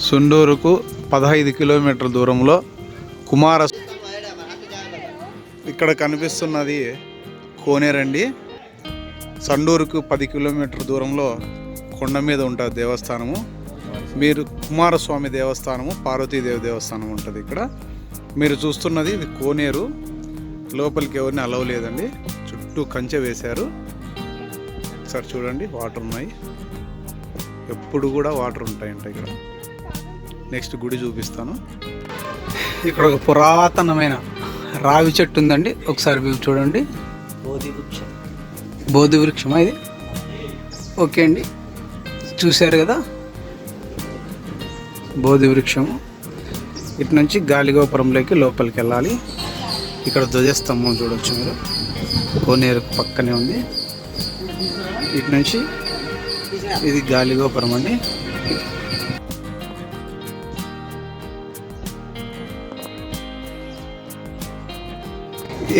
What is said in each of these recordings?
సుండూరుకు 15 కిలోమీటర్ల దూరంలో కుమార ఇక్కడ కనిపిస్తున్నది కోనేరండి. సండూరుకు 10 కిలోమీటర్ల దూరంలో కొండ మీద ఉంటుంది దేవస్థానము. మీరు కుమారస్వామి దేవస్థానము, పార్వతీదేవి దేవస్థానం ఉంటుంది ఇక్కడ. మీరు చూస్తున్నది ఇది కోనేరు. లోపలికి ఎవరిని అలవ్ లేదండి, చుట్టూ కంచె వేశారు. ఒకసారి చూడండి, వాటర్ ఉన్నాయి, ఎప్పుడు కూడా వాటర్ ఉంటాయంట ఇక్కడ. నెక్స్ట్ గుడి చూపిస్తాను. ఇక్కడ ఒక పురాతనమైన రావి చెట్టు ఉందండి, ఒకసారి వ్యూ చూడండి. బోధి వృక్షమా ఇది? ఓకే అండి, చూశారు కదా బోధి వృక్షము. ఇటు నుంచి గాలిగోపురంలోకి లోపలికి వెళ్ళాలి. ఇక్కడ ధ్వజస్తంభం చూడొచ్చు మీరు, కోనేరు పక్కనే ఉంది. ఇటు నుంచి ఇది గాలిగోపురం అండి.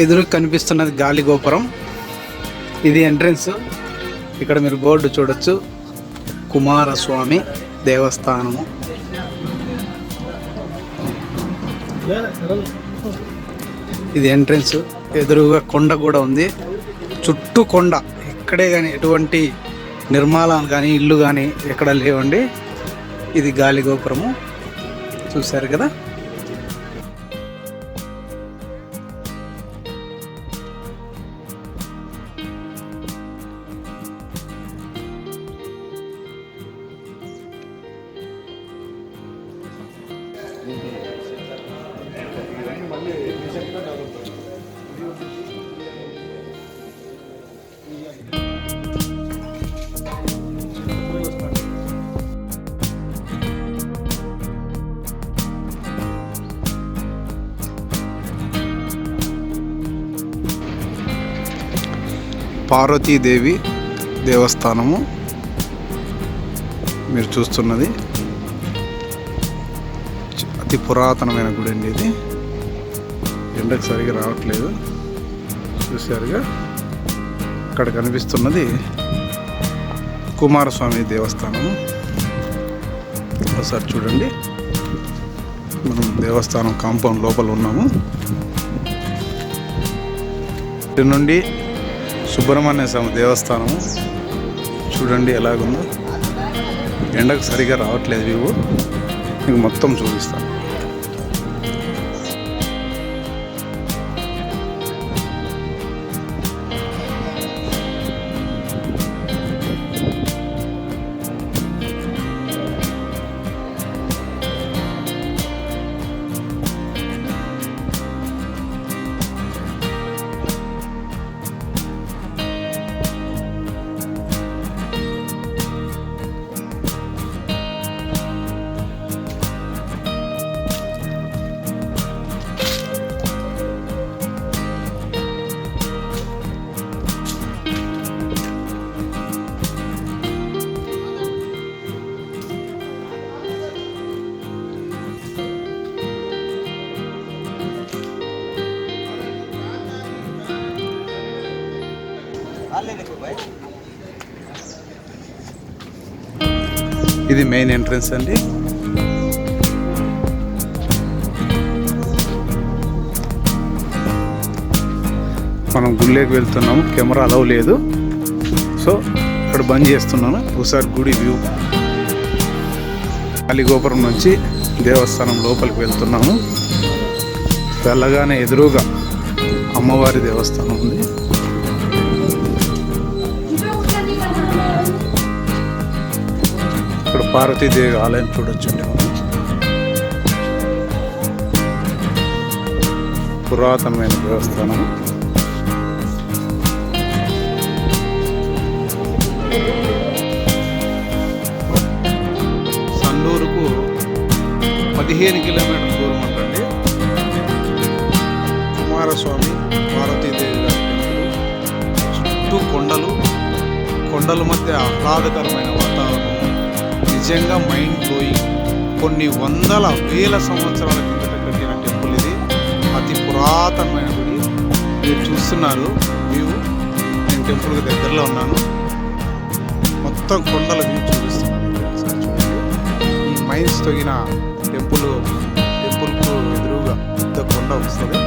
ఎదురు కనిపిస్తున్నది గాలిగోపురం, ఇది ఎంట్రన్స్. ఇక్కడ మీరు బోర్డు చూడొచ్చు, కుమారస్వామి దేవస్థానము. ఇది ఎంట్రన్స్. ఎదురుగా కొండ కూడా ఉంది, చుట్టూ కొండ. ఇక్కడే కానీ ఎటువంటి నిర్మాణాలు కానీ ఇల్లు కానీ ఎక్కడ లేవండి. ఇది గాలిగోపురము, చూశారు కదా. పార్వతీదేవి దేవస్థానము మీరు చూస్తున్నది. అతి పురాతనమైన గుడి అండి ఇది. ఎండకు సరిగా రావట్లేదు, చూసారుగా. ఇక్కడ కనిపిస్తున్నది కుమారస్వామి దేవస్థానము. ఒకసారి చూడండి, మనం దేవస్థానం కాంపౌండ్ లోపల ఉన్నాము. ఇటు నుండి సుబ్రహ్మణ్య స్వామి దేవస్థానము చూడండి ఎలాగుందో. ఎండకు సరిగా రావట్లేదు వ్యూ, మీకు మొత్తం చూపిస్తాను. ఇది మెయిన్ ఎంట్రన్స్ అండి. మనం గుళ్ళేకి వెళ్తున్నాము, కెమెరా అలవ్ లేదు, సో ఇక్కడ బంద్ చేస్తున్నాను. ఒకసారి గుడి వ్యూ. గాలిగోపురం నుంచి దేవస్థానం లోపలికి వెళ్తున్నాము. వెళ్ళగానే ఎదురుగా అమ్మవారి దేవస్థానం ఉంది. ఇక్కడ పార్వతీదేవి ఆలయం చూడొచ్చండి మనం. పురాతనమైన దేవస్థానం. సండూరుకు 15 కిలోమీటర్ల దూరం ఉంటుంది. కుమారస్వామి పార్వతీదేవి గారి టెంపుల్. చుట్టూ కొండలు, కొండల మధ్య ఆహ్లాదకరమైన వాతావరణం. నిజంగా మైండ్ బ్లోయింగ్. కొన్ని వందల వేల సంవత్సరాల కిందట కట్టిన టెంపుల్ ఇది. అతి పురాతనమైన గుడి. మీరు చూస్తున్నారు వ్యూ. నేను టెంపుల్కి దగ్గరలో ఉన్నాను. మొత్తం కొండల వ్యూ చూపిస్తున్నాను. ఈ మైండ్ తొగిన టెంపుల్కు ఎదురుగా పెద్ద కొండ వస్తుంది.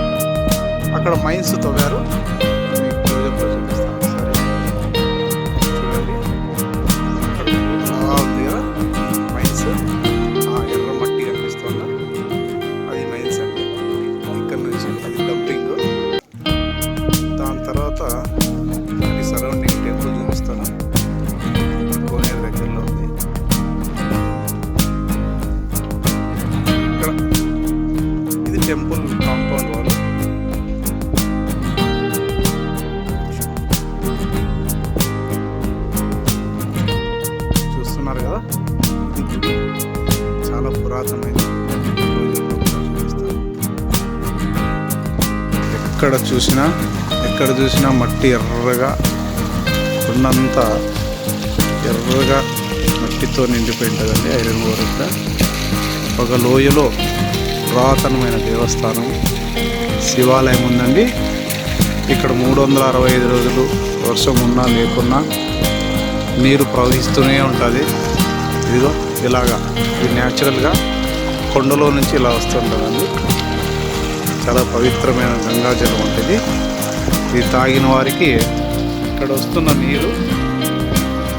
అక్కడ మైన్స్ తవ్వారు. మీకు క్లోజప్లో చూపిస్తాను సరే చూడండి. అక్కడ అలా ఉంది కదా మైన్స్, ఎర్ర మట్టి కనిపిస్తుందా, అది మైన్స్ అండి. ఇక్కడ నుంచి అది డంపింగ్. దాని తర్వాత అది సరౌండింగ్ టెంపుల్ చూపిస్తాను. కోనేరు దగ్గరలో ఉంది. ఇక్కడ ఇది టెంపుల్ కాంపౌండ్ వాల్. చూస్తున్నారు కదా, ఇది గుడి చాలా పురాతనమైనది. ఎక్కడ చూసినా మట్టి ఎర్రగా, కొండంతా ఎర్రగా మట్టితో నిండిపోయి ఉంటుందండి. ఐరన్ ఓర్ ఇక్కడ ఒక లోయలో పురాతనమైన దేవస్థానం, శివాలయం ఉందండి. ఇక్కడ 365 రోజులు వర్షం ఉన్నా లేకున్నా నీరు ప్రవహిస్తూనే ఉంటుంది. ఇదిగో ఇలాగా ఇది న్యాచురల్గా కొండలో నుంచి ఇలా వస్తుంటుందండి. చాలా పవిత్రమైన గంగాజలం ఉంటుంది. ఇది తాగిన వారికి ఇక్కడ వస్తున్న నీరు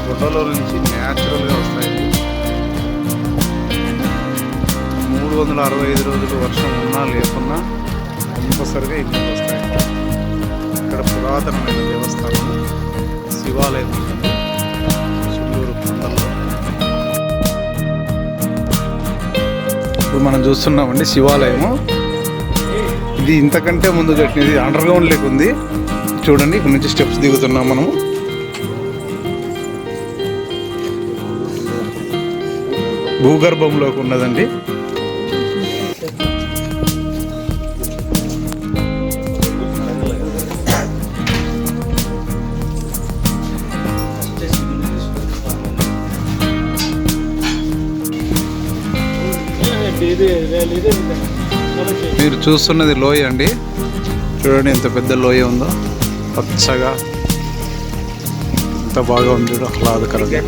కొండలో నుంచి న్యాచురల్గా వస్తాయండి. 365 రోజులు వర్షం ఉన్నా లేకున్నా కంపల్సరిగా ఈ నీళ్ళు వస్తాయండి. ఇక్కడ పురాతనమైన దేవస్థానం శివాలయం ఉంటుంది సుళ్ళూరు కొండల్లో. ఇప్పుడు మనం చూస్తున్నామండి శివాలయము. ఇది ఇంతకంటే ముందు కట్టినది, అండర్ గ్రౌండ్ లెక్క ఉంది చూడండి. ఇక్కడ నుంచి స్టెప్స్ దిగుతున్నాం మనము. భూగర్భంలోకి ఉన్నదండి. మీరు చూస్తున్నది లోయ అండి. చూడండి ఎంత పెద్ద లోయ ఉందో, పచ్చగా ఎంత బాగా ఉంది, ఆహ్లాదకరంగా.